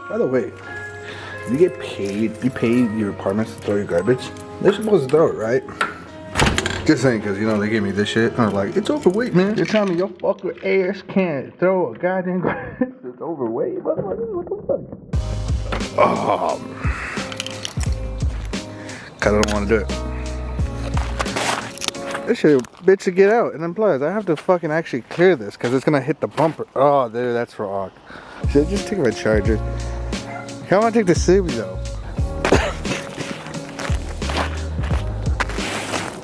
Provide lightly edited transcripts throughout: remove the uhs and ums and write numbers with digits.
By the way, you get paid. You pay your apartments to throw your garbage. They're supposed to throw it, right? Just saying, cause you know they gave me this shit. And I'm like, it's overweight, man. You're telling me your fucking ass can't throw a goddamn garbage? It's overweight, motherfucker. What the fuck? Cause I don't want to do it. This shit, bitch, should get out. And then plus, I have to fucking actually clear this because it's gonna hit the bumper. Oh, dude, that's wrong. Should I just take my charger? I want to take the Civi though.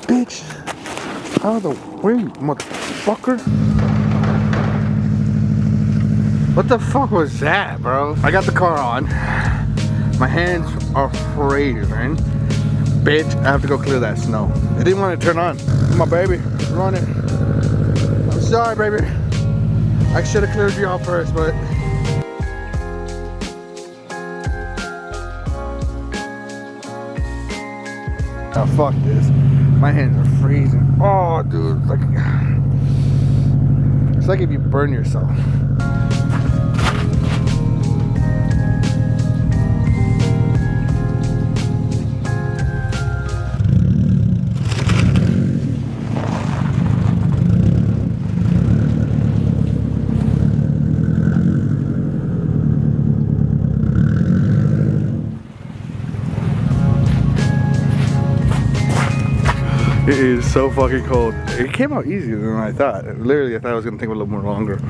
Bitch, out of the way, motherfucker. What the fuck was that, bro? I got the car on. My hands are freezing. Bitch, I have to go clear that snow. I didn't want to turn on. My baby, run it. I'm sorry, baby. I should have cleared you off first, but. Oh, fuck this. My hands are freezing. Oh, dude. It's like if you burn yourself. It is so fucking cold. It came out easier than I thought. Literally, I thought it was gonna take a little more longer.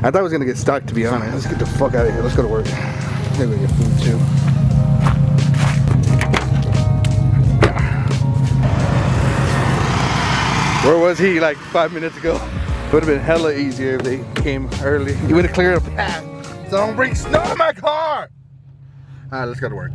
I thought I was gonna get stuck, to be honest. Let's get the fuck out of here. Let's go to work. Maybe we get food too. Where was he like 5 minutes ago? It would have been hella easier if they came early. He would have cleared a path so I don't bring snow in my car. Alright, let's go to work.